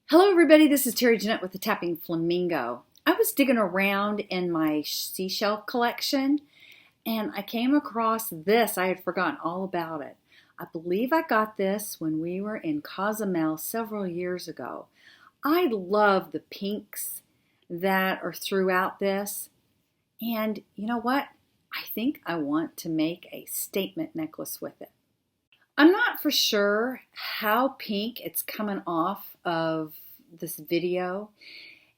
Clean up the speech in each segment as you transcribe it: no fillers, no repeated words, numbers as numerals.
Hello everybody, this is Terry Jeanette with the Tapping Flamingo. I was digging around in my seashell collection and I came across this. I had forgotten all about it. I believe I got this when we were in Cozumel several years ago. I love the pinks that are throughout this. And you know what? I think I want to make a statement necklace with it. I'm not for sure how pink it's coming off of this video.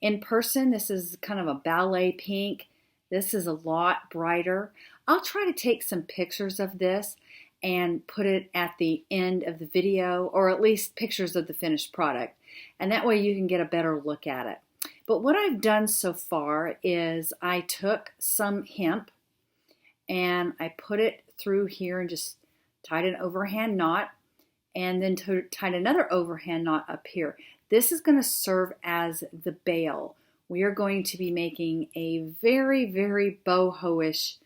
In person, this is kind of a ballet pink. This is a lot brighter. I'll try to take some pictures of this and put it at the end of the video, or at least pictures of the finished product. And that way you can get a better look at it. But what I've done so far is I took some hemp and I put it through here and just tied an overhand knot, and then tied another overhand knot up here. This is going to serve as the bail. We are going to be making a very, very boho-ish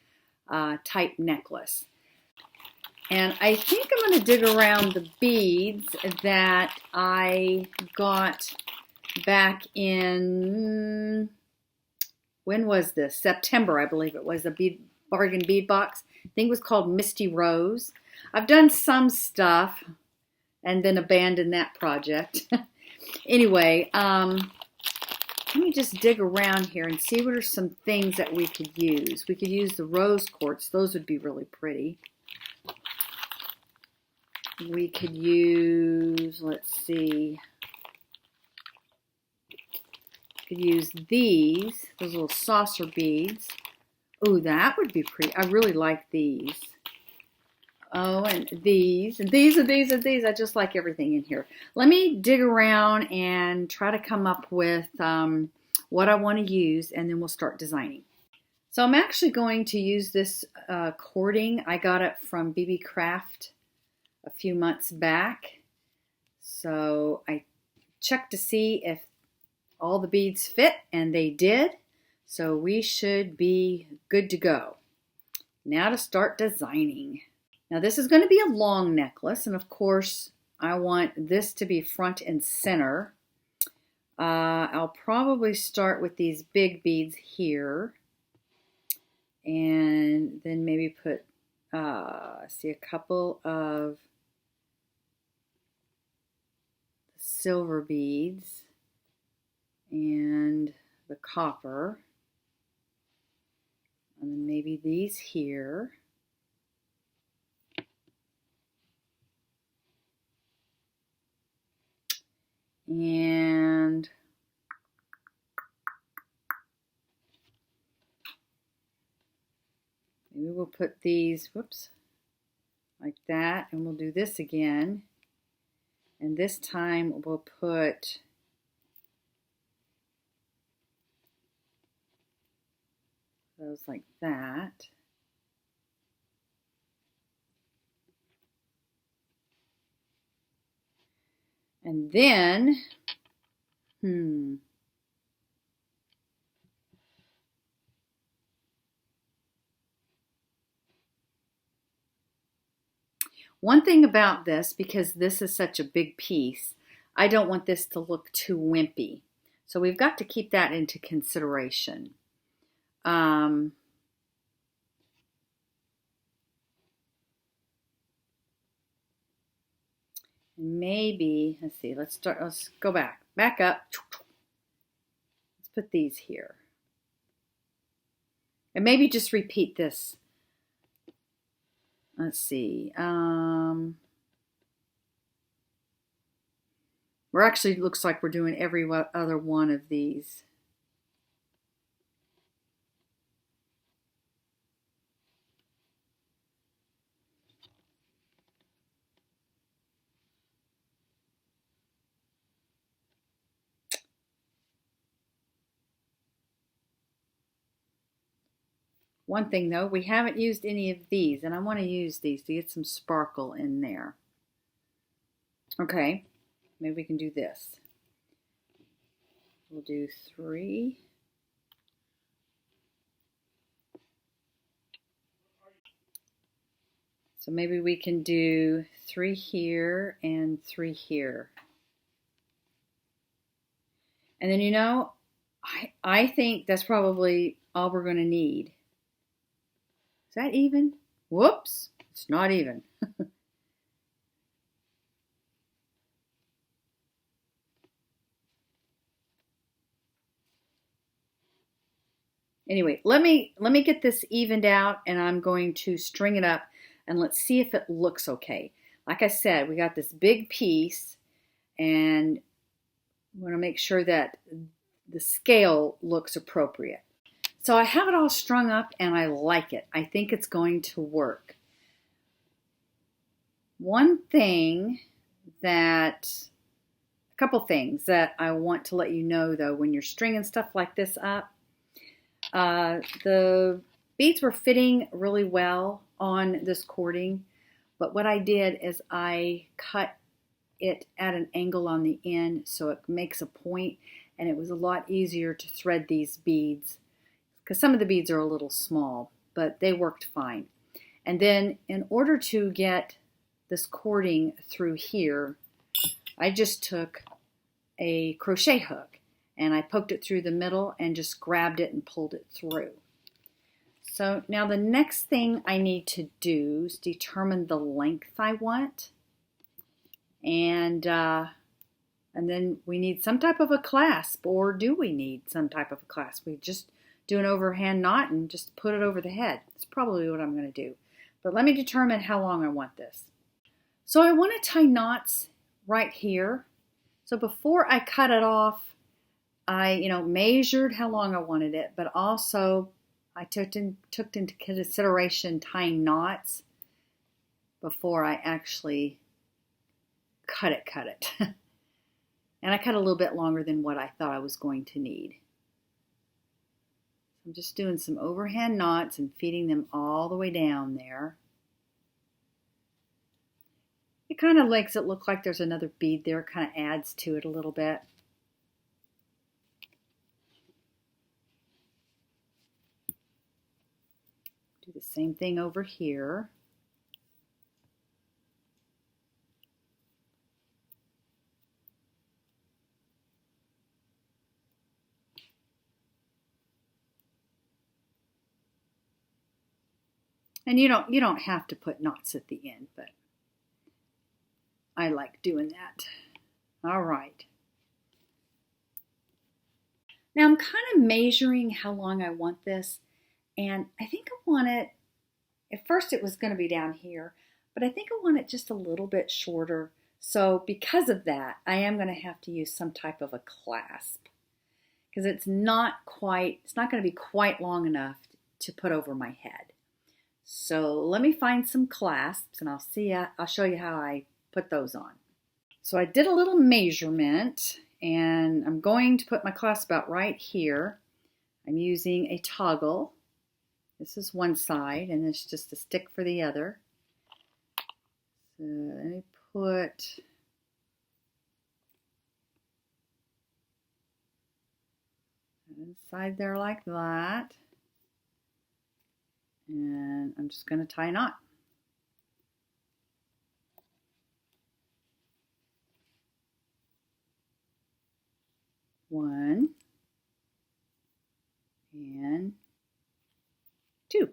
type necklace. And I think I'm going to dig around the beads that I got back in, when was this? September, I believe it was, a Bargain Bead Box. I think it was called Misty Rose. I've done some stuff and then abandoned that project. Anyway, let me just dig around here and see what are some things that we could use. We could use the rose quartz. Those would be really pretty. We could use, let's see, we could use these, those little saucer beads. Oh, that would be pretty. I really like these. Oh, and these, and these, and these, and these. I just like everything in here. Let me dig around and try to come up with what I want to use, and then we'll start designing. So I'm actually going to use this cording. I got it from BB Craft a few months back. So I checked to see if all the beads fit, and they did. So we should be good to go. Now to start designing. Now this is going to be a long necklace, and of course I want this to be front and center. I'll probably start with these big beads here, and then maybe put see a couple of silver beads and the copper, and then maybe these here. And maybe we'll put these, whoops, like that, and we'll do this again. And this time we'll put those like that. And then, one thing about this, because this is such a big piece, I don't want this to look too wimpy. So we've got to keep that into consideration. Maybe, let's see, let's go back up. Let's put these here. And maybe just repeat this. Let's see. We're actually, looks like we're doing every other one of these. One thing though, we haven't used any of these, and I want to use these to get some sparkle in there. Okay, maybe we can do this. We'll do 3. So maybe we can do 3 here and 3 here. And then, you know, I think that's probably all we're going to need. Is that even? Whoops, it's not even. Anyway, let me get this evened out, and I'm going to string it up and let's see if it looks okay. Like I said, we got this big piece, and we want to make sure that the scale looks appropriate. So I have it all strung up and I like it. I think it's going to work. A couple things that I want to let you know though, when you're stringing stuff like this up, the beads were fitting really well on this cording, but what I did is I cut it at an angle on the end so it makes a point, and it was a lot easier to thread these beads because some of the beads are a little small, but they worked fine. And then in order to get this cording through here, I just took a crochet hook and I poked it through the middle and just grabbed it and pulled it through. So now the next thing I need to do is determine the length I want. And then we need some type of a clasp, or do we need some type of a clasp? We just do an overhand knot and just put it over the head. That's probably what I'm going to do. But let me determine how long I want this. So I want to tie knots right here. So before I cut it off, I measured how long I wanted it, but also I took into consideration tying knots before I actually cut it. And I cut a little bit longer than what I thought I was going to need. I'm just doing some overhand knots and feeding them all the way down there. It kind of makes it look like there's another bead there. It kind of adds to it a little bit. Do the same thing over here. And you don't have to put knots at the end, but I like doing that. All right. Now I'm kind of measuring how long I want this, and I think I want it, at first it was going to be down here, but I think I want it just a little bit shorter. So because of that, I am going to have to use some type of a clasp, because it's not going to be quite long enough to put over my head. So let me find some clasps and I'll show you how I put those on. So I did a little measurement and I'm going to put my clasp about right here. I'm using a toggle. This is one side and it's just a stick for the other. So let me put inside there like that. And I'm just going to tie a knot. One and two.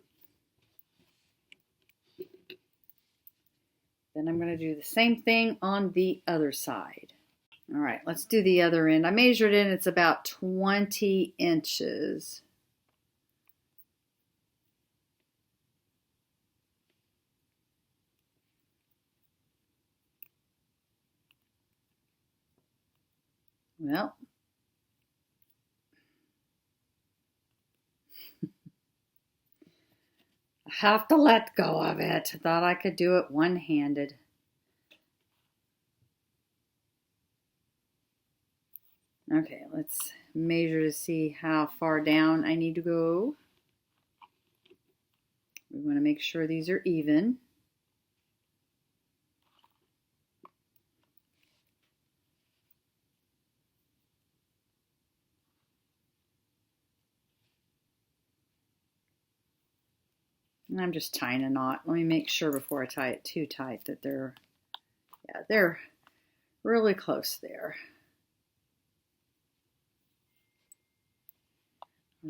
Then I'm going to do the same thing on the other side. All right, let's do the other end. I measured it, it's about 20 inches. Well, I have to let go of it. I thought I could do it one-handed. Okay, let's measure to see how far down I need to go. We want to make sure these are even. And I'm just tying a knot. Let me make sure before I tie it too tight that they're really close there.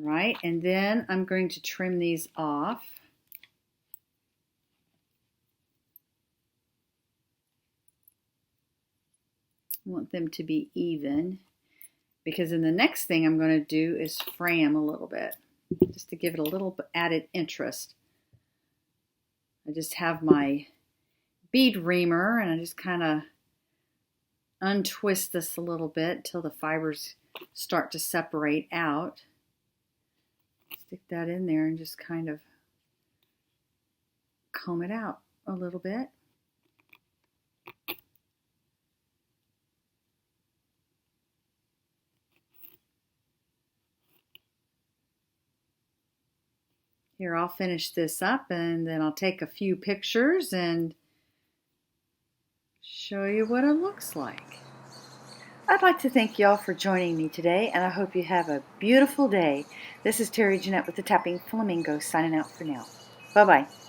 Right, and then I'm going to trim these off. I want them to be even, because then the next thing I'm going to do is frame a little bit, just to give it a little added interest. I just have my bead reamer and I just kind of untwist this a little bit until the fibers start to separate out. Stick that in there and just kind of comb it out a little bit. Here, I'll finish this up and then I'll take a few pictures and show you what it looks like. I'd like to thank y'all for joining me today, and I hope you have a beautiful day. This is Terry Jeanette with the Tapping Flamingo signing out for now. Bye-bye.